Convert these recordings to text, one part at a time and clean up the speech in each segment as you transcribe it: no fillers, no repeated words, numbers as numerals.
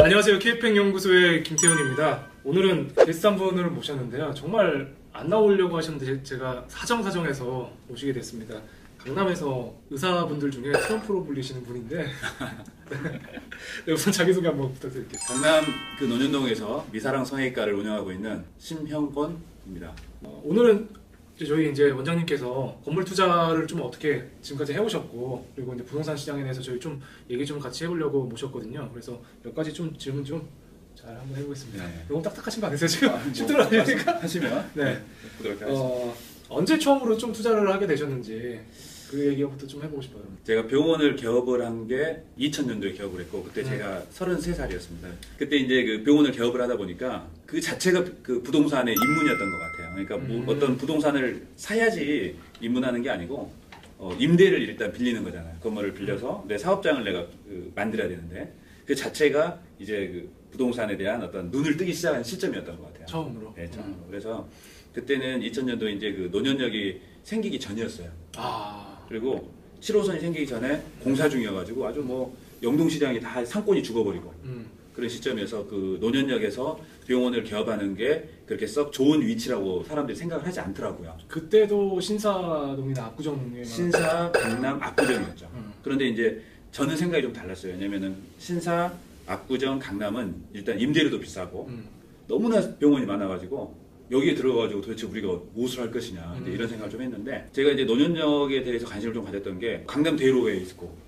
안녕하세요. KF행연구소의 김태훈입니다. 오늘은 게스트 한 분을 모셨는데요. 정말 안 나오려고 하셨는데 제가 사정사정해서 모시게 됐습니다. 강남에서 의사분들 중에 트럼프로 불리시는 분인데 네, 우선 자기소개 한번 부탁드릴게요. 강남 그 논현동에서 미사랑 성형외과를 운영하고 있는 심형권입니다. 오늘은 저희 이제 원장님께서 건물 투자를 좀 어떻게 지금까지 해오셨고, 그리고 이제 부동산 시장에 대해서 저희 좀 얘기 좀 같이 해보려고 모셨거든요. 그래서 몇 가지 좀 질문 좀 잘 한번 해보겠습니다. 네. 너무 딱딱하신 거 아니세요 지금? 쉽더라 하니까. 하시면 네. 보도록 하겠습니다. 언제 처음으로 좀 투자를 하게 되셨는지 그 얘기부터 좀 해보고 싶어요. 제가 병원을 개업을 한 게 2000년도에 개업을 했고, 그때 제가 33살이었습니다. 그때 이제 그 병원을 개업을 하다 보니까 그 자체가 그 부동산의 입문이었던 것 같아요. 그러니까 뭐 어떤 부동산을 사야지 입문하는 게 아니고 임대를 일단 빌리는 거잖아요. 건물을 빌려서 내 사업장을 내가 만들어야 되는데, 그 자체가 이제 그 부동산에 대한 어떤 눈을 뜨기 시작한 시점이었던 것 같아요. 처음으로. 네, 처음으로. 그래서 그때는 2000년도 이제 그 논현역이 생기기 전이었어요. 그리고 7호선이 생기기 전에 공사 중이어가지고 아주 뭐 영동시장이 다 상권이 죽어버리고 그런 시점에서 그 논현역에서 병원을 개업하는 게 그렇게 썩 좋은 위치라고 사람들이 생각을 하지 않더라고요. 그때도 신사동이나 압구정에 신사, 강남, 압구정이었죠. 그런데 이제 저는 생각이 좀 달랐어요. 왜냐면은 신사, 압구정, 강남은 일단 임대료도 비싸고 너무나 병원이 많아가지고 여기에 들어가가지고 도대체 우리가 무엇을 할 것이냐 이런 생각을 좀 했는데, 제가 이제 논현역에 대해서 관심을 좀 가졌던 게 강남 대로에 있고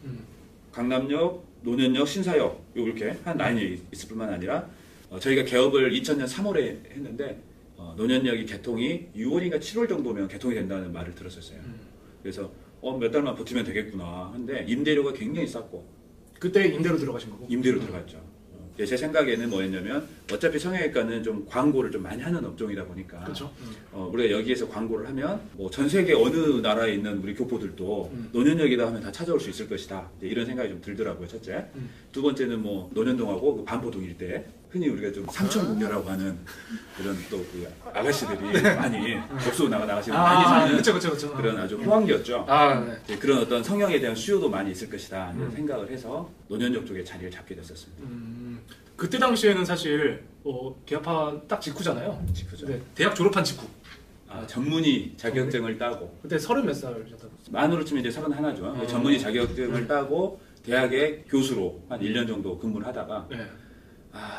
강남역, 논현역, 신사역 이렇게 한 라인이 있을 뿐만 아니라 저희가 개업을 2000년 3월에 했는데 논현역이 개통이 6월인가 7월 정도면 개통이 된다는 말을 들었었어요. 그래서 몇 달만 버티면 되겠구나. 근데 임대료가 굉장히 쌌고. 그때 임대로 들어가신 거고? 임대로 들어갔죠. 제 생각에는 뭐였냐면 어차피 성형외과는 좀 광고를 좀 많이 하는 업종이다 보니까, 그렇죠. 우리가 여기에서 광고를 하면 뭐 전 세계 어느 나라에 있는 우리 교포들도 논현역이다 하면 다 찾아올 수 있을 것이다, 이런 생각이 좀 들더라고요. 첫째. 두 번째는 뭐 논현동하고 그 반포동 일대, 흔히 우리가 좀 삼천궁녀라고 하는 그런 또 그 아가씨들이 많이 접수 나가시는 많이 사는 그쵸. 그런 아주 호황기였죠. 네. 그런 어떤 성형에 대한 수요도 많이 있을 것이다 이런 생각을 해서 논현역 쪽에 자리를 잡게 됐었습니다. 그때 당시에는 사실 개업한 딱 직후잖아요. 직후죠. 네, 대학 졸업한 직후. 전문의 자격증을 따고. 그때 30 몇 살이셨다고? 만으로 치면 이제 31죠. 전문의 자격증을 따고 대학의 교수로 한 1년 정도 근무를 하다가 네.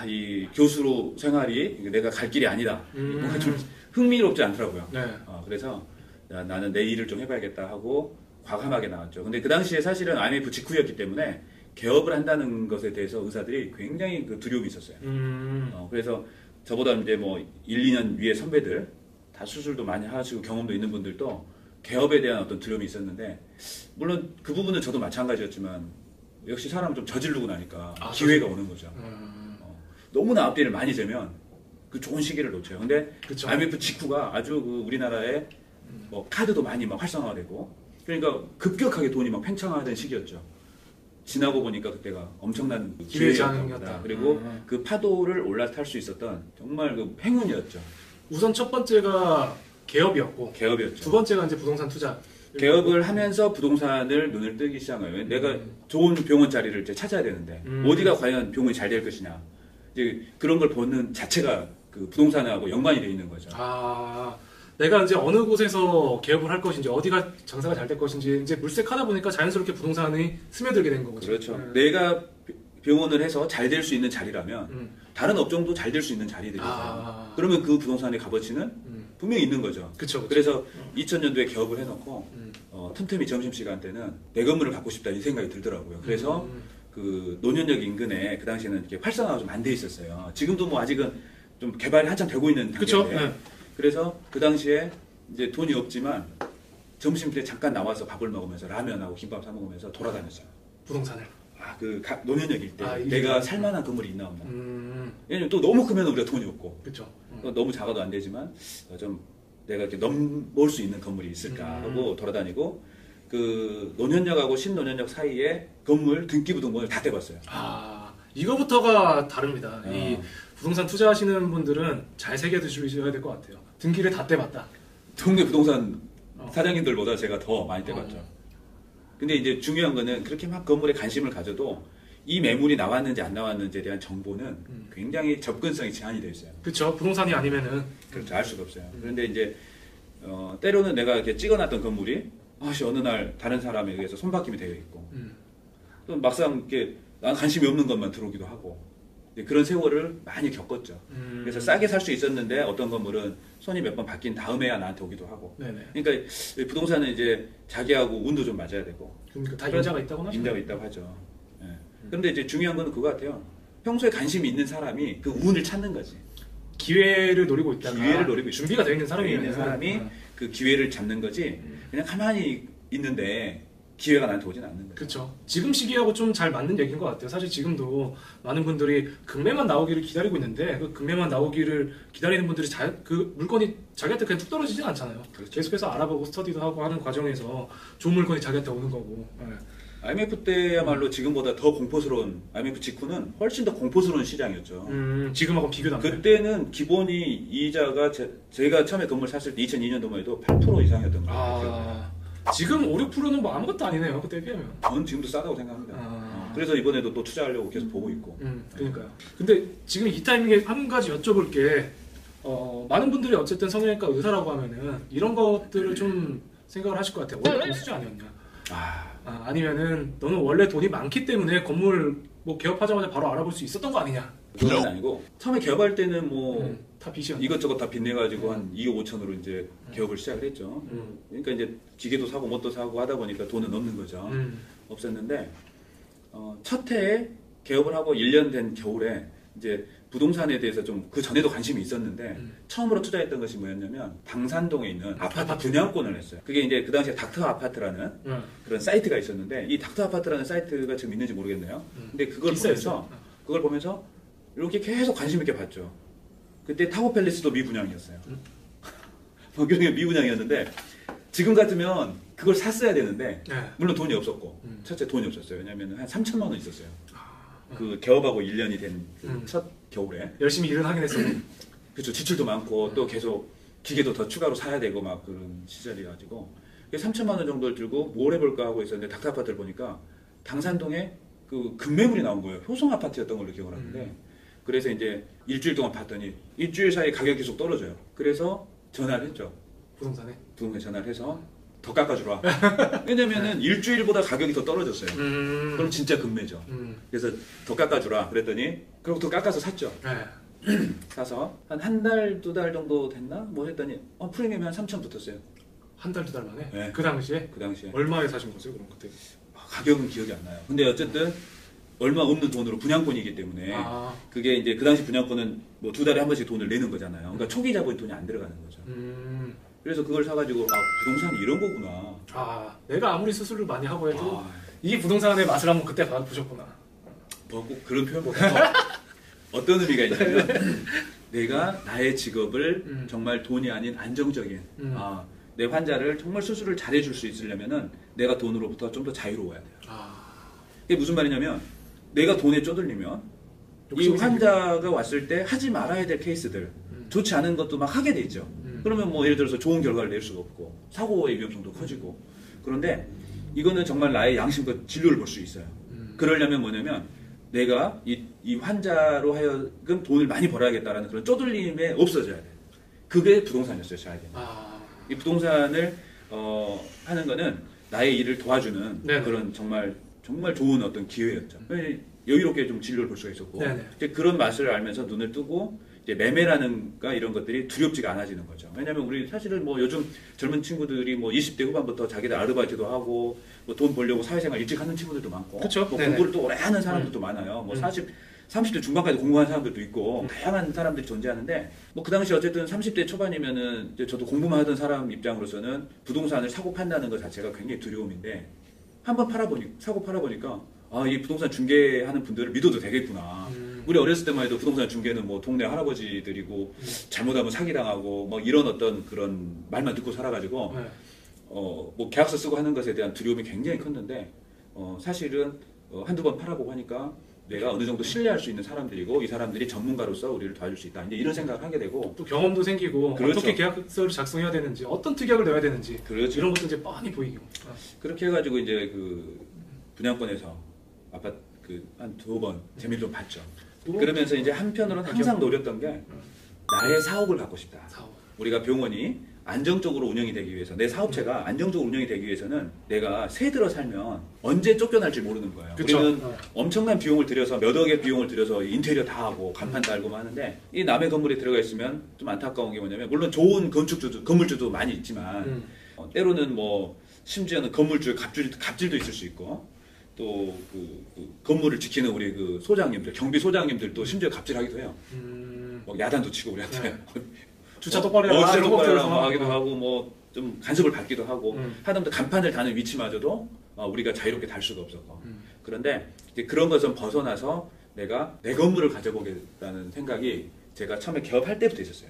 이 교수로 생활이 내가 갈 길이 아니다. 뭔가 좀 흥미롭지 않더라고요. 네. 그래서 나는 내 일을 좀 해봐야겠다 하고 과감하게 나왔죠. 근데 그 당시에 사실은 IMF 직후였기 때문에 개업을 한다는 것에 대해서 의사들이 굉장히 그 두려움이 있었어요. 그래서 저보다 이제 뭐 1, 2년 위에 선배들, 다 수술도 많이 하시고 경험도 있는 분들도 개업에 대한 어떤 두려움이 있었는데, 물론 그 부분은 저도 마찬가지였지만 역시 사람은 좀 저지르고 나니까 기회가 오는 거죠. 너무나 앞뒤를 많이 재면 그 좋은 시기를 놓쳐요. 근데 그쵸. IMF 직후가 아주 그 우리나라에 뭐 카드도 많이 막 활성화되고, 그러니까 급격하게 돈이 막 팽창하던 시기였죠. 지나고 보니까 그때가 엄청난 기회였던 거다. 그리고 그 파도를 올라탈 수 있었던 정말 그 행운이었죠. 우선 첫 번째가 개업이었고, 개업이었죠. 두 번째가 이제 부동산 투자. 개업을 하면서 부동산을 눈을 뜨기 시작한 거예요. 내가 좋은 병원 자리를 이제 찾아야 되는데 어디가 과연 병원이 잘 될 것이냐. 이제 그런 걸 보는 자체가 그 부동산하고 연관이 돼 있는 거죠. 내가 이제 어느 곳에서 개업을 할 것인지, 어디가 장사가 잘 될 것인지 이제 물색하다 보니까 자연스럽게 부동산이 스며들게 된 거죠. 그렇죠. 내가 병원을 해서 잘 될 수 있는 자리라면 다른 업종도 잘 될 수 있는 자리들이잖아요. 그러면 그 부동산의 값어치는 분명히 있는 거죠. 그쵸. 그래서 2000년도에 개업을 해놓고 틈틈이 점심시간 때는 내 건물을 갖고 싶다 이 생각이 들더라고요. 그래서 그 논현역 인근에 그 당시에는 이렇게 활성화가 좀 안 돼 있었어요. 지금도 뭐 아직은 좀 개발이 한참 되고 있는 단계인데. 네. 그래서 그 당시에 이제 돈이 없지만 점심 때 잠깐 나와서 밥을 먹으면서 라면하고 김밥 사 먹으면서 돌아다녔어요. 부동산을. 논현역 일대 내가 살만한 건물이 있나 없나. 왜냐면 또 너무 크면 우리가 돈이 없고. 그렇죠. 너무 작아도 안 되지만 좀 내가 이렇게 넘볼 수 있는 건물이 있을까 하고 돌아다니고, 그 논현역하고 신논현역 사이에 건물 등기부등본을 다 떼봤어요. 이거부터가 다릅니다. 이 부동산 투자하시는 분들은 잘 새겨두셔야 될 것 같아요. 등기를 다 떼봤다. 동네 부동산 사장님들보다 제가 더 많이 떼봤죠. 근데 이제 중요한 거는 그렇게 막 건물에 관심을 가져도 이 매물이 나왔는지 안 나왔는지에 대한 정보는 굉장히 접근성이 제한이 되어 있어요. 그렇죠. 부동산이 아니면은 그렇죠. 알 수가 없어요. 그런데 이제 때로는 내가 이렇게 찍어놨던 건물이 어느 날 다른 사람에 의해서 손바뀜이 되어 있고 또 막상 이렇게 난 관심이 없는 것만 들어오기도 하고 그런 세월을 많이 겪었죠. 그래서 싸게 살 수 있었는데 어떤 건물은 손이 몇 번 바뀐 다음에야 나한테 오기도 하고. 네네. 그러니까 부동산은 이제 자기하고 운도 좀 맞아야 되고. 그러니까 다 인자가 있다고 하죠. 인자가 있다고 하죠. 예. 그런데 이제 중요한 건 그거 같아요. 평소에 관심이 있는 사람이 그 운을 찾는 거지. 기회를 노리고 있다가 기회를 노리고 준비가 되어 있는 사람이 그 기회를 잡는 거지. 그냥 가만히 있는데 기회가 나한테 오진 않는 거죠. 그렇죠. 지금 시기하고 좀 잘 맞는 얘기인 것 같아요. 사실 지금도 많은 분들이 금매만 나오기를 기다리고 있는데 그 금매만 나오기를 기다리는 분들이 그 물건이 자기한테 그냥 뚝 떨어지진 않잖아요. 그렇죠. 계속해서 알아보고 스터디도 하고 하는 과정에서 좋은 물건이 자기한테 오는 거고. 네. IMF 때야말로 지금보다 더 공포스러운 IMF 직후는 훨씬 더 공포스러운 시장이었죠. 지금하고 비교도 안 돼요. 그때는 기본이 이자가 제가 처음에 건물 샀을 때 2002년도만 해도 8% 이상이었던 거예요. 지금 5, 6%는 뭐 아무것도 아니네요. 그때 비하면. 저는 지금도 싸다고 생각합니다. 그래서 이번에도 또 투자하려고 계속 보고 있고. 그러니까요. 근데 지금 이 타이밍에 한 가지 여쭤볼 게 많은 분들이 어쨌든 성형외과 의사라고 하면은 이런 것들을 좀 생각을 하실 것 같아요. 원래 보수지 아니었냐? 아니면은 너는 원래 돈이 많기 때문에 건물 뭐 개업하자마자 바로 알아볼 수 있었던 거 아니냐? 그건 아니고 처음에 개업할 때는 뭐 다 빚이었나? 이것저것 다 빚내가지고 한 2억 5천으로 이제 개업을 시작을 했죠. 그러니까 이제 기계도 사고 뭣도 사고 하다 보니까 돈은 없는 거죠. 없었는데 첫 해에 개업을 하고 1년 된 겨울에 이제 부동산에 대해서 좀 그 전에도 관심이 있었는데 처음으로 투자했던 것이 뭐였냐면 당산동에 있는 아파트 분양권을 했어요. 그게 이제 그 당시에 닥터 아파트라는 그런 사이트가 있었는데 이 닥터 아파트라는 사이트가 지금 있는지 모르겠네요. 근데 그걸 보면서 이렇게 계속 관심 있게 봤죠. 그때 타워팰리스도 미분양이었어요. 경기도에 미분양이었는데 지금 같으면 그걸 샀어야 되는데 물론 돈이 없었고 첫째 돈이 없었어요. 왜냐하면 한 3천만 원 있었어요. 그 개업하고 1년이 된 첫 겨울에 열심히 일은 하긴 했어요. 그렇죠. 지출도 많고 또 계속 기계도 더 추가로 사야 되고 막 그런 시절이가지고 3천만 원 정도를 들고 뭘 해볼까 하고 있었는데 닥터 아파트를 보니까 당산동에 그 급매물이 나온 거예요. 효성 아파트였던 걸로 기억을 하는데 그래서 이제 일주일 동안 봤더니 일주일 사이에 가격이 계속 떨어져요. 그래서 전화를 했죠. 부동산에 전화를 해서 더 깎아주라. 왜냐면은 일주일보다 가격이 더 떨어졌어요. 그럼 진짜 급매죠. 그래서 더 깎아주라. 그랬더니 그리고 더 깎아서 샀죠. 사서 한 달, 2달 정도 됐나? 뭐 했더니 프리미엄이 한 3천 붙었어요. 한 달, 2달 만에? 네. 그 당시에? 그 당시에. 얼마에 사신 거죠? 그럼 그때? 가격은 기억이 안 나요. 근데 어쨌든 얼마 없는 돈으로 분양권이기 때문에 그게 이제 그 당시 분양권은 뭐 2달에 한 번씩 돈을 내는 거잖아요. 그러니까 초기 자본이 돈이 안 들어가는 거죠. 그래서 그걸 사가지고 부동산이 이런 거구나. 내가 아무리 수술을 많이 하고 해도 이 부동산의 맛을 한번 그때 보셨구나. 뭐 꼭 그런 표현보다 어떤 의미가 있냐면 내가 나의 직업을 정말 돈이 아닌 안정적인 내 환자를 정말 수술을 잘해줄 수 있으려면은 내가 돈으로부터 좀 더 자유로워야 돼요. 이게 무슨 말이냐면 내가 돈에 쪼들리면 이 환자가 왔을 때 하지 말아야 될 케이스들 좋지 않은 것도 막 하게 돼 있죠. 그러면 뭐 예를 들어서 좋은 결과를 낼 수가 없고 사고의 위험성도 커지고 그런데 이거는 정말 나의 양심과 진료를 볼 수 있어요. 그러려면 뭐냐면 내가 이 환자로 하여금 돈을 많이 벌어야겠다라는 그런 쪼들림에 없어져야 돼요. 그게 부동산이었어요, 저에게. 이 부동산을 하는 거는 나의 일을 도와주는 그런 정말 좋은 어떤 기회였죠. 여유롭게 좀 진료를 볼 수가 있었고 그런 맛을 알면서 눈을 뜨고 이제 매매라는가 이런 것들이 두렵지가 않아지는 거죠. 왜냐하면 우리 사실은 뭐 요즘 젊은 친구들이 뭐 20대 후반부터 자기들 아르바이트도 하고 뭐 돈 벌려고 사회생활 일찍 하는 친구들도 많고 뭐 공부를 또 오래 하는 사람들도 많아요. 뭐 30대 중반까지 공부한 사람들도 있고 다양한 사람들이 존재하는데 뭐 그 당시 어쨌든 30대 초반이면은 이제 저도 공부만 하던 사람 입장으로서는 부동산을 사고 판다는 것 자체가 굉장히 두려움인데 한번 사고 팔아보니까 이 부동산 중개하는 분들을 믿어도 되겠구나. 우리 어렸을 때만 해도 부동산 중개는 뭐 동네 할아버지들이고 잘못하면 사기당하고 뭐 이런 어떤 그런 말만 듣고 살아가지고 뭐 계약서 쓰고 하는 것에 대한 두려움이 굉장히 컸는데 사실은 한두 번 팔아보고 하니까 내가 어느 정도 신뢰할 수 있는 사람들이고 이 사람들이 전문가로서 우리를 도와줄 수 있다. 이제 이런 생각을 하게 되고 또 경험도 생기고 어떻게 계약서를 작성해야 되는지 어떤 특약을 넣어야 되는지 이런 것도 이제 뻔히 보이고 그렇게 해가지고 이제 그 분양권에서 한 2번 재미를 좀 봤죠. 그러면서 이제 한편으로는 항상 노렸던 게 나의 사업을 갖고 싶다. 우리가 병원이 안정적으로 운영이 되기 위해서 내 사업체가 안정적으로 운영이 되기 위해서는 내가 새 들어 살면 언제 쫓겨날지 모르는 거예요. 그쵸? 우리는 엄청난 비용을 들여서 몇 억의 비용을 들여서 인테리어 다 하고 간판 달고 하는데 이 남의 건물에 들어가 있으면 좀 안타까운 게 뭐냐면 물론 좋은 건물주도 많이 있지만 때로는 뭐 심지어는 건물주 갑질도 있을 수 있고 또 그 건물을 지키는 우리 그 소장님들 경비 소장님들도 심지어 갑질하기도 해요. 뭐 야단도 치고 우리한테. 네. 주차 똑바로 해라. 주차 똑바로 하라고 하기도 하고 뭐 좀 간섭을 받기도 하고 하다못해 간판을 다는 위치마저도 우리가 자유롭게 달 수가 없었고 그런데 이제 그런 것은 벗어나서 내가 내 건물을 가져보겠다는 생각이 제가 처음에 개업할 때부터 있었어요.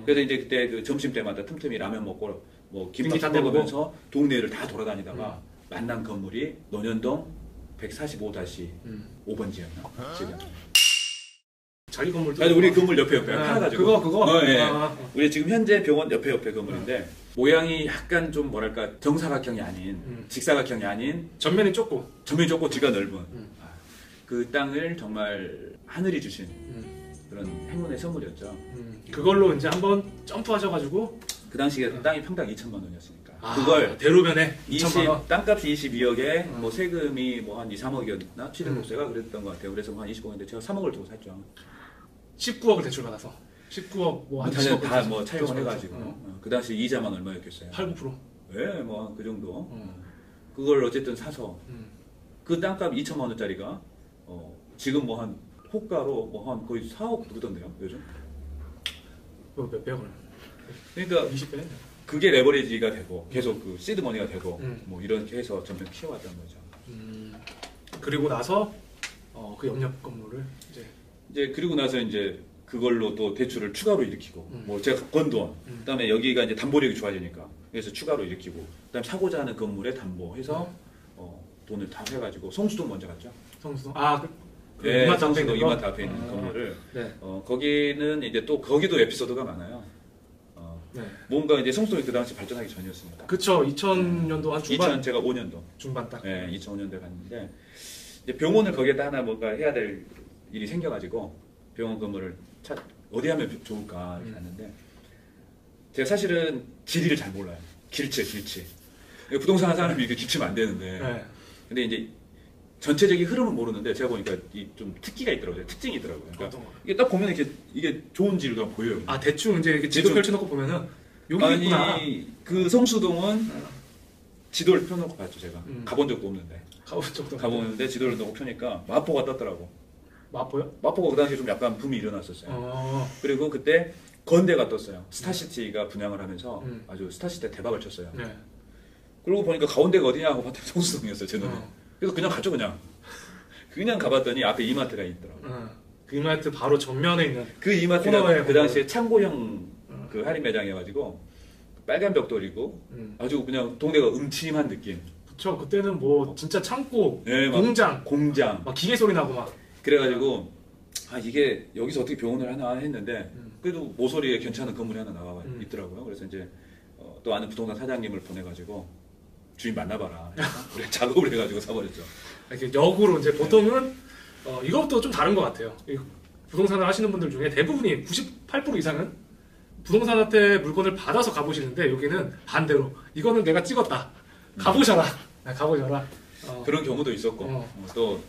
그래서 이제 그때 그 점심 때마다 틈틈이 라면 먹고 뭐 김밥 먹으면서 동네를 다 돌아다니다가 만난 건물이 논현동 145-5번지였나 지금. 자기 건물도. 아니, 우리 건물 옆에 팔아가지고. 그거. 예. 우리 지금 현재 병원 옆에 건물인데 모양이 약간 좀 뭐랄까 정사각형이 아닌 직사각형이 아닌 전면이 좁고 뒤가 넓은 그 땅을 정말 하늘이 주신 그런 행운의 선물이었죠. 그걸로 이제 한번 점프하셔가지고 그 당시에 땅이 평당 2천만 원이었으니까 그걸 대로변에 2천만 원. 땅값이 22억에 뭐 세금이 뭐 한 2, 3억이었나 취득세가 그랬던 것 같아요. 그래서 한 25억인데 제가 3억을 주고 샀죠. 19억을 대출 받아서 19억 뭐 한 10억 다뭐 차용을 해가지고 그 당시 이자만 얼마였겠어요? 8, 9%. 예, 뭐 그 정도. 그걸 어쨌든 사서 그 땅값 2천만 원짜리가 지금 뭐 한 호가로 뭐 한 거의 4억 그러던데요 요즘. 몇 배월? 그러니까 20배. 그게 레버리지가 되고 계속 그 시드 머니가 되고 뭐 이렇게 해서 점점 키워왔던 거죠. 그리고 나서 그 옆 건물을 이제 그리고 나서 이제 그걸로 또 대출을 추가로 일으키고 뭐 제가 건 돈, 그다음에 여기가 이제 담보력이 좋아지니까 그래서 추가로 일으키고 그다음 사고자 하는 건물에 담보해서 돈을 다 해가지고 성수동 먼저 갔죠. 성수동. 네, 이마트 앞에 성수동 있는 이마트 앞에 있는 건물을. 네. 거기는 이제 또 거기도 에피소드가 많아요. 네. 뭔가 이제 성수동이 그 당시 발전하기 전이었으니까. 그쵸. 2000년도 한 중반. 제가 5년도. 중반 딱. 네, 2005년도에 갔는데 이제 병원을 거기에다 하나 뭔가 해야 될 일이 생겨가지고 병원 건물을 어디 하면 좋을까 이렇게 갔는데 제가 사실은 지리를 잘 몰라요. 길치. 부동산 하는 사람이 이렇게 길치면 안 되는데. 네. 근데 이제 전체적인 흐름은 모르는데 제가 보니까 좀 특기가 있더라고요. 특징이 있더라고요. 그러니까 이게 딱 보면 이게 좋은 지리가 보여요. 대충 이제 이렇게 지도 펼쳐놓고 보면은 여기 있구나. 그 성수동은 지도를 펴놓고 봤죠 제가. 가본 적도 없는데. 가보는데 지도를 놓고 펴니까 마포가 떴더라고. 마포요? 마포가 그 당시에 좀 약간 붐이 일어났었어요. 그리고 그때 건대가 떴어요. 스타시티가 분양을 하면서 아주 스타시티 대박을 쳤어요. 네. 그러고 보니까 가운데가 어디냐고 봤더니 성수동이었어요 제 눈에. 그래서 그냥 갔죠 그냥 가봤더니 앞에 이마트가 있더라고요. 그 이마트 바로 정면에 있는 그 이마트가 그 당시에 창고형 그 할인 매장이어가지고 빨간 벽돌이고 아주 그냥 동네가 음침한 느낌. 그쵸. 그때는 뭐 진짜 창고, 네, 공장 막 기계 소리 나고 막. 그래가지고 이게 여기서 어떻게 병원을 하나 했는데 그래도 모서리에 괜찮은 건물이 하나 나와 있더라고요. 그래서 이제 또 아는 부동산 사장님을 보내가지고 주인 만나봐라. 우리 작업을 해가지고 사버렸죠. 이렇게 역으로 이제 보통은 이것도 좀 다른 것 같아요. 부동산을 하시는 분들 중에 대부분이 98% 이상은 부동산한테 물건을 받아서 가보시는데 여기는 반대로 이거는 내가 찍었다. 가보셔라. 가보셔라. 그런 경우도 있었고 또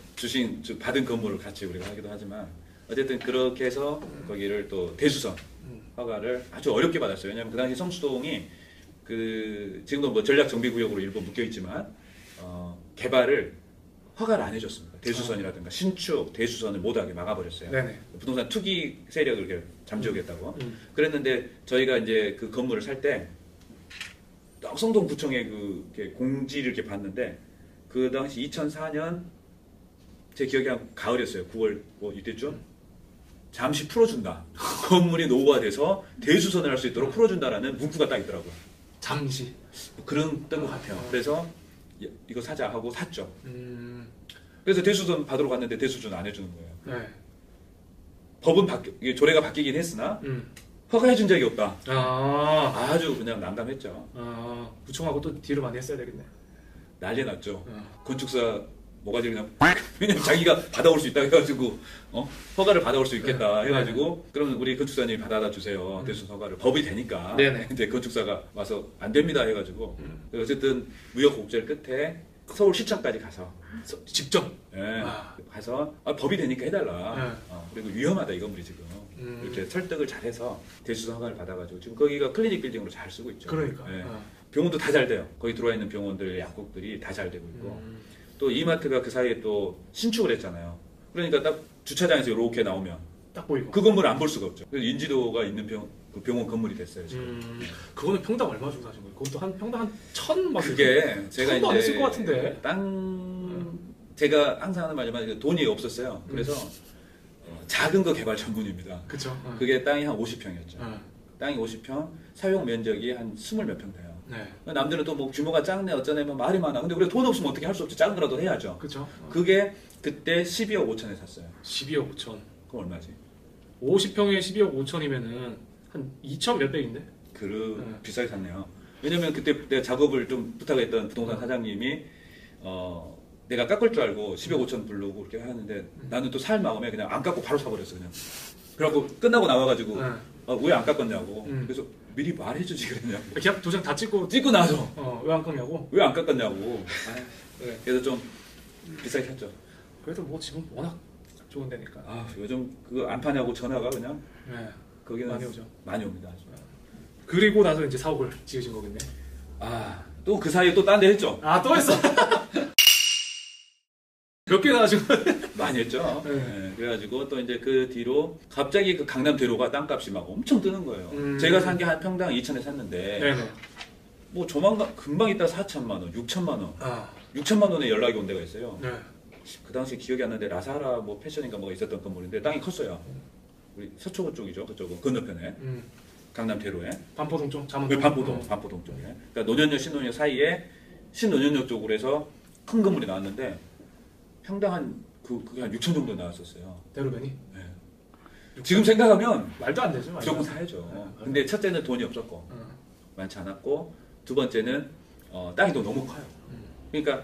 받은 건물을 같이 우리가 하기도 하지만 어쨌든 그렇게 해서 거기를 또 대수선 허가를 아주 어렵게 받았어요. 왜냐하면 그 당시 성수동이 지금도 뭐 전략정비구역으로 일부 묶여있지만 개발을 허가를 안 해줬습니다. 대수선이라든가 신축, 대수선을 못하게 막아버렸어요. 네네. 부동산 투기 세력을 이렇게 잠재우겠다고. 그랬는데 저희가 이제 그 건물을 살 때 성동구청에 공지를 이렇게 봤는데 그 당시 2004년 제 기억이 한 가을이었어요. 9월 뭐 이때쯤 잠시 풀어준다. 건물이 노후화돼서 대수선을 할 수 있도록 풀어준다라는 문구가 딱 있더라고요. 잠시. 그랬던 것 같아요. 그래서 이거 사자 하고 샀죠. 그래서 대수선 받으러 갔는데 대수선 안 해주는 거예요. 네. 법은 조례가 바뀌긴 했으나 허가해준 적이 없다. 아주 그냥 난감했죠. 구청하고 또 딜을 많이 했어야 되겠네. 난리 났죠. 건축사 뭐가지 그냥 왜냐면 자기가 받아올 수 있다 해가지고 허가를 받아올 수 있겠다 해가지고 그러면 우리 건축사님이 받아다 주세요. 대수선 허가를 법이 되니까. 네네. 근데 건축사가 와서 안 됩니다 해가지고 어쨌든 무역 곡절 끝에 서울시청까지 가서 직접. 예, 가서 법이 되니까 해달라. 그리고 위험하다 이 건물이 지금 이렇게 설득을 잘해서 대수선 허가를 받아가지고 지금 거기가 클리닉 빌딩으로 잘 쓰고 있죠. 그러니까. 예. 병원도 다 잘 돼요. 거기 들어와 있는 병원들 약국들이 다 잘 되고 있고 또 이마트가 그 사이에 또 신축을 했잖아요. 그러니까 딱 주차장에서 이렇게 나오면 딱 보이고. 그 건물을 안 볼 수가 없죠. 그래서 인지도가 있는 그 병원 건물이 됐어요 지금. 그거는 평당 얼마 주고 사신 거예요? 그것도 한 평당 한 1,000 막. 그게 제가 천도 안 이제 했을 것 같은데. 제가 항상 하는 말이지만 돈이 없었어요. 그래서 작은 거 개발 전문입니다. 그쵸. 그게 땅이 한 50평이었죠. 땅이 50평, 사용 면적이 한 20몇 평 돼요. 네. 남들은 또 뭐 규모가 작네 어쩌네 뭐 말이 많아. 근데 우리가 돈 없으면 어떻게 할 수 없지. 작은 거라도 해야죠. 그쵸. 그게 그때 12억 5천에 샀어요. 12억 5천. 그럼 얼마지? 50평에 12억 5천이면은 한 2천 몇백인데? 비싸게 샀네요. 왜냐면 그때 내가 작업을 좀 부탁했던 부동산 사장님이 내가 깎을 줄 알고 12억 5천 부르고 그렇게 하는데 나는 또 살 마음에 그냥 안 깎고 바로 사버렸어 그냥. 그래갖고 끝나고 나와가지고 왜 안 깎았냐고. 그래서 미리 말해주지 그랬냐고. 계약 도장 다 찍고 나서 왜 안 깎냐고? 왜 안 깎았냐고. 네. 그래서 좀 비싸게 샀죠. 그래도 뭐 지금 워낙 좋은 데니까. 요즘 그거 안 파냐고 전화가 그냥. 네. 거기는 많이 오죠. 많이 옵니다. 그리고 나서 이제 사옥을 지으신 거겠네. 또 그 사이에 또 딴 데 했죠. 또 했어. 몇 개나 하신 거예요? 많이 했죠. 네. 네, 그래가지고 또 이제 그 뒤로 갑자기 그 강남대로가 땅값이 막 엄청 뜨는 거예요. 제가 산 게 한 평당 2천에 샀는데 네네. 뭐 조만간 금방 있다 4천만 원, 6천만 원, 6천만 원에 연락이 온 데가 있어요. 네. 그 당시 기억이 안 나는데 라사라 뭐 패션인가 뭐가 있었던 건물인데 땅이 컸어요. 우리 서초구 쪽이죠. 그쪽은 건너편에 강남대로에 반포동 쪽, 잠원동. 반포동 쪽에. 그러니까 노년역 신논역 사이에 신노년역 쪽으로 해서 큰 건물이 나왔는데 평당 그게 한 6천 정도 나왔었어요. 대로변이? 네. 지금 생각하면 말도 안 되죠. 무조건 사야죠. 근데 첫째는 돈이 없었고 많지 않았고 두 번째는 땅이 또 너무 커요. 그러니까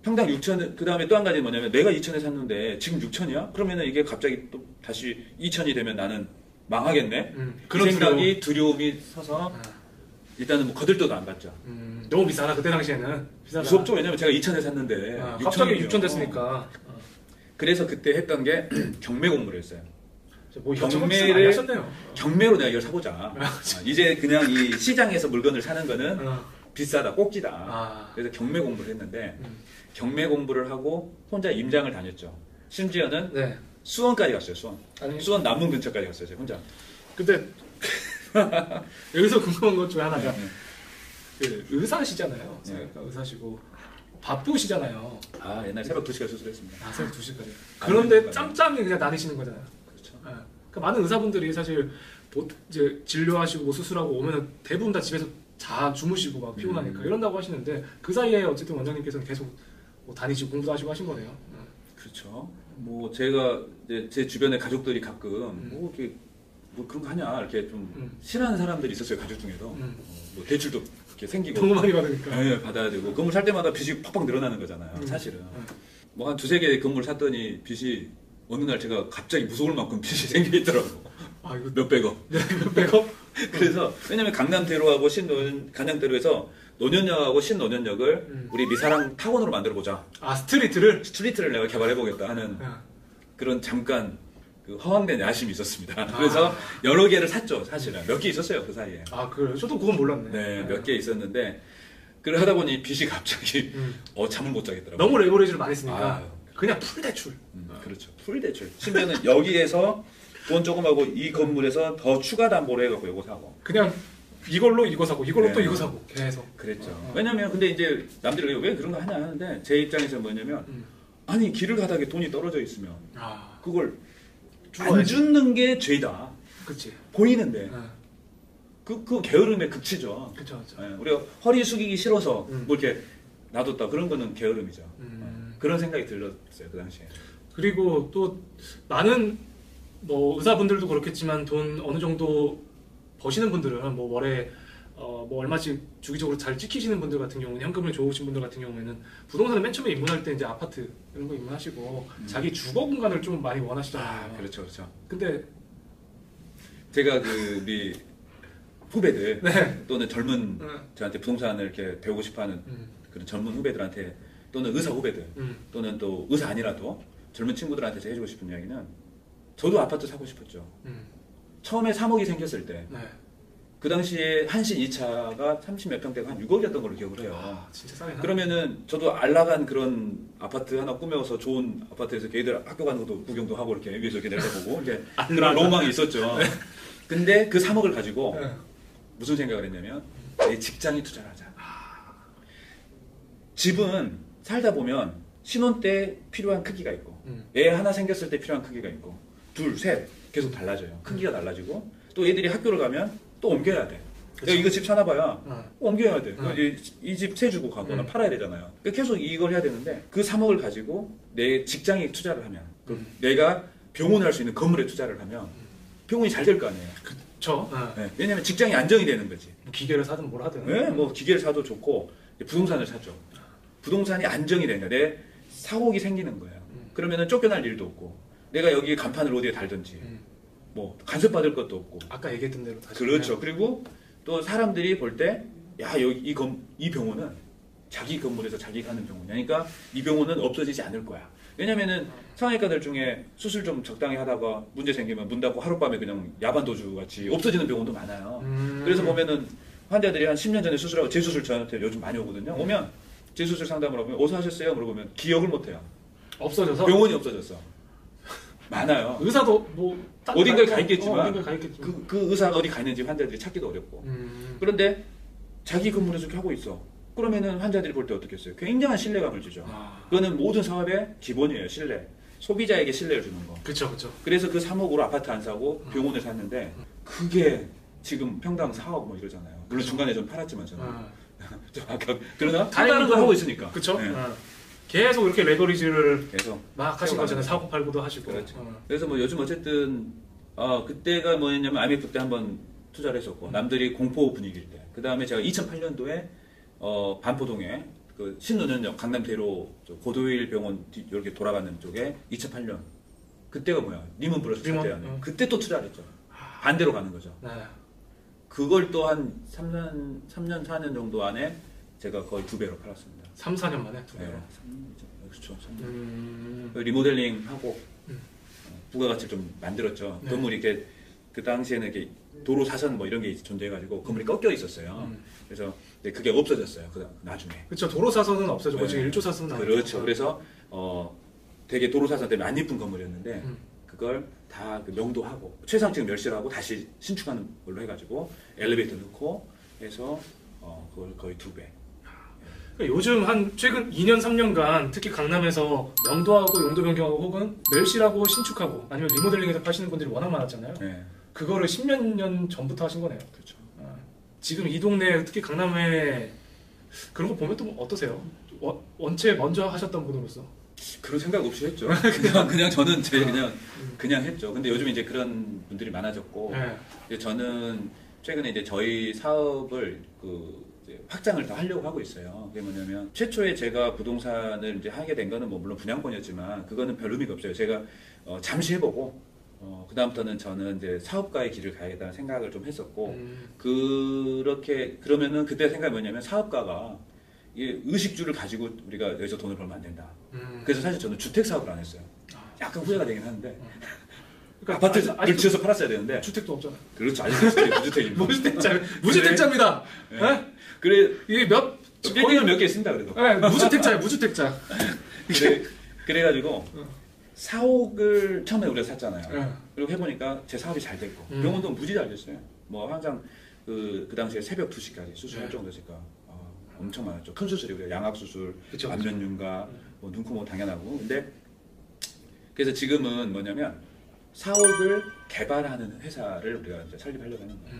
평당 6천, 그 다음에 또 한 가지 뭐냐면 내가 2천에 샀는데 지금 6천이야? 그러면은 이게 갑자기 또 다시 2천이 되면 나는 망하겠네? 그런 생각이 두려움이 서서 일단은 뭐 거들떠도 안 받죠. 너무 비싸다 그때 당시에는. 비싸다. 무섭죠. 왜냐면 제가 2천에 샀는데 갑자기 6천 됐으니까. 그래서 그때 했던 게 경매 공부를 했어요. 뭐 경매로 내가 이걸 사보자. 이제 그냥 이 시장에서 물건을 사는 거는 비싸다, 꼭지다. 그래서 경매 공부를 했는데 경매 공부를 하고 혼자 임장을 다녔죠. 심지어는 수원까지 갔어요. 수원 남문 근처까지 갔어요. 제가 혼자. 근데 여기서 궁금한 것 중에 하나가 그 의사시잖아요. 그러니까 의사시고 바쁘시잖아요. 옛날 새벽 2시까지 수술했습니다. 새벽 2시까지. 그런데 짬짬이 그냥 다니시는 거잖아요. 그렇죠. 그러니까 많은 의사분들이 사실 이제 진료하시고 뭐 수술하고 오면은 대부분 다 집에서 주무시고 막 피곤하니까 이런다고 하시는데 그 사이에 어쨌든 원장님께서는 계속 뭐 다니시고 공부도 하시고 하신 거네요. 그렇죠. 뭐 제가 이제 제 주변에 가족들이 가끔 뭐 이렇게 뭐 그런 거 하냐 이렇게 좀 싫어하는 사람들이 있었어요. 가족 중에도 뭐 대출도 이렇게 생기고 너무 많이 받으니까. 네, 받아야 되고 건물 살 때마다 빚이 팍팍 늘어나는 거잖아요. 사실은 뭐 한 두세 개 건물 샀더니 빚이 어느 날 제가 갑자기 무서울 만큼 빚이 생기더라고. 이거 몇백억. 몇백억? 그래서 왜냐면 강남대로하고 강남대로에서 노년역하고 신노년역을 우리 미사랑 타원으로 만들어 보자. 스트리트를 내가 개발해 보겠다 하는 그런 잠깐 그 허황된 야심이 있었습니다. 그래서 여러 개를 샀죠, 사실은. 몇 개 있었어요, 그 사이에. 그래요? 저도 그건 몰랐네. 네, 몇 개 있었는데 그래 하다 보니 빚이 갑자기 잠을 못 자겠더라고요. 너무 레버리지를 많이 했으니까 그냥 풀 대출. 그렇죠. 풀 대출. 심지어는 여기에서 돈 조금 하고 이 건물에서 더 추가 담보로 해갖고 이거 사고. 그냥 이걸로 이거 사고 이걸로 또 이거 사고 계속. 그랬죠. 왜냐면 근데 이제 남들이 왜 그런 거 하냐 하는데 제 입장에서 뭐냐면 아니 길을 가다가 돈이 떨어져 있으면 그걸 안 주는 게 죄다. 그렇지. 보이는데. 그 게으름의 극치죠. 그렇죠. 우리가 허리 숙이기 싫어서 뭐 이렇게 놔뒀다 그런 거는 게으름이죠. 그런 생각이 들었어요 그 당시에. 그리고 또 많은 뭐 의사분들도 그렇겠지만 돈 어느 정도 버시는 분들은 뭐 월에 뭐 얼마씩 주기적으로 잘 찍히시는 분들 같은 경우는 현금을 좋으신 분들 같은 경우에는 부동산을 맨 처음에 입문할 때 이제 아파트 이런 거 입문하시고 자기 주거 공간을 좀 많이 원하시잖아요. 그렇죠, 그렇죠. 근데 제가 우리 후배들 네. 또는 젊은 저한테 부동산을 이렇게 배우고 싶어하는 그런 젊은 후배들한테 또는 의사 후배들 또는 또 의사 아니라도 젊은 친구들한테 제가 해주고 싶은 이야기는 저도 아파트 사고 싶었죠. 처음에 3억이 생겼을 때 그 당시에 한신 2차가 30몇 평대가 한 6억이었던 걸로 기억을 해요. 진짜 싸게 나. 그러면은 저도 알라간 그런 아파트 하나 꾸며서 좋은 아파트에서 걔들 학교 가는 것도 구경도 하고 이렇게 위에서 이렇게 내려다보고 이렇게 그런 로망이 있었죠. 근데 그 3억을 가지고 무슨 생각을 했냐면 내 직장에 투자를 하자. 집은 살다 보면 신혼 때 필요한 크기가 있고 애 하나 생겼을 때 필요한 크기가 있고 둘, 셋 계속 달라져요. 크기가 달라지고 또 애들이 학교를 가면 또 옮겨야 돼. 그쵸. 이거 집 사놔봐야 옮겨야 돼. 이 집 세 주고 가거나 팔아야 되잖아요. 계속 이걸 해야 되는데 그 3억을 가지고 내 직장에 투자를 하면 내가 병원을 할 수 있는 건물에 투자를 하면 병원이 잘 될 거 아니에요. 그쵸. 네. 왜냐면 직장이 안정이 되는 거지. 뭐 기계를 사든 뭘 하든. 네, 뭐 기계를 사도 좋고 부동산을 사죠. 부동산이 안정이 되니까 내 사옥이 생기는 거예요. 그러면은 쫓겨날 일도 없고 내가 여기 간판을 어디에 달든지 뭐 간섭 받을 것도 없고. 아까 얘기했던 대로 다시. 그렇죠. 그리고 또 사람들이 볼 때 야 여기 이 병원은 자기 건물에서 자기가 하는 병원이야. 그러니까 이 병원은 없어지지 않을 거야. 왜냐면은 성형외과들 중에 수술 좀 적당히 하다가 문제 생기면 문 닫고 하룻밤에 그냥 야반도주 같이 없어지는 병원도 많아요. 그래서 보면은 환자들이 한 10년 전에 수술하고 재수술 저한테 요즘 많이 오거든요. 오면 재수술 상담을 하면 어디서 하셨어요? 물어보면 기억을 못 해요. 없어져서? 병원이 없어졌어. 많아요. 의사도 뭐 어딘가에 가 있겠지만 어딘가에 가 있겠지만. 그 의사가 어디 가 있는지 환자들이 찾기도 어렵고. 그런데 자기 건물에서 이렇게 하고 있어. 그러면은 환자들이 볼 때 어떻겠어요? 굉장한 신뢰감을 주죠. 그거는 모든 사업의 기본이에요. 신뢰. 소비자에게 신뢰를 주는 거. 그렇죠, 그렇죠. 그래서 그 3억으로 아파트 안 사고 병원을 샀는데 그게 지금 평당 4억 뭐 이러잖아요. 물론 중간에 좀 팔았지만 저는. 그러나 다른 거 하고 있으니까. 그렇죠. 네. 계속 이렇게 레버리지를 계속 막 하신 거잖아요. 사고 팔고도 하시고. 그렇죠. 그래서 뭐 요즘 어쨌든 그때가 뭐였냐면 IMF 때 한번 투자를 했었고 남들이 공포 분위기일 때. 그 다음에 제가 2008년도에 반포동에 그 신논현역 강남대로 고도일 병원 이렇게 돌아가는 쪽에 2008년 그때가 뭐야 리먼 브러스 사태였네. 그때 또 투자를 했죠. 반대로 가는 거죠. 네. 그걸 또 한 3년 4년 정도 안에 제가 거의 2배로 팔았습니다. 3, 4년 만에 2배로. 네, 그렇죠. 리모델링 하고 부가가치를 좀 만들었죠. 네. 건물이 이렇게 그 당시에는 이렇게 도로 사선 뭐 이런 게 존재해가지고 건물이 꺾여 있었어요. 그래서 그게 없어졌어요. 그 나중에. 그렇죠. 도로 사선은 없어지고 네. 지금 일조 사선은 안 그렇죠. 있죠. 그래서 되게 도로 사선 때문에 안 이쁜 건물이었는데 그걸 다 명도하고 최상층 멸실하고 다시 신축하는 걸로 해가지고 엘리베이터 넣고 해서 그걸 거의 2배. 그러니까 요즘 한 최근 2년 3년간 특히 강남에서 명도하고 용도 변경하고 혹은 멸실하고 신축하고 아니면 리모델링해서 파시는 분들이 워낙 많았잖아요. 네. 그거를 10몇 년 전부터 하신 거네요. 그렇죠. 지금 이 동네 특히 강남에 그런 거 보면 또 어떠세요? 원체 먼저 하셨던 분으로서. 그런 생각 없이 했죠. 그냥 저는 그냥 했죠. 근데 요즘 이제 그런 분들이 많아졌고 네. 저는 최근에 이제 저희 사업을 이제 확장을 더 하려고 하고 있어요. 그게 뭐냐면 최초에 제가 부동산을 이제 하게 된 거는 뭐 물론 분양권이었지만 그거는 별 의미가 없어요. 제가 잠시 해보고 그 다음부터는 저는 이제 사업가의 길을 가야겠다는 생각을 좀 했었고 그러면은 그때 생각이 뭐냐면 사업가가 이 의식주를 가지고 우리가 여기서 돈을 벌면 안 된다. 그래서 사실 저는 주택 사업을 안 했어요. 약간 후회가 되긴 하는데 그러니까 아파트를 지어서 팔았어야 되는데 주택도 없잖아요. 그렇죠. 아직도 무주택입니다. 무주택자입니다. 네. 그래 이게 빌딩을 몇 개 있습니다. 그래도. 네, 무주택자예요. 무주택자. 그래가지고 4억을 처음에 우리가 샀잖아요. 네. 그리고 해보니까 제 사업이 잘 됐고 병원도 무지 잘 됐어요. 뭐 항상 그 당시에 새벽 2시까지 수술할 정도니까 엄청 많았죠. 큰 수술이 우리가 양악 수술, 안면윤과 뭐 눈코모 당연하고. 근데 그래서 지금은 뭐냐면 사옥을 개발하는 회사를 우리가 이제 설립하려고 하는 거예요.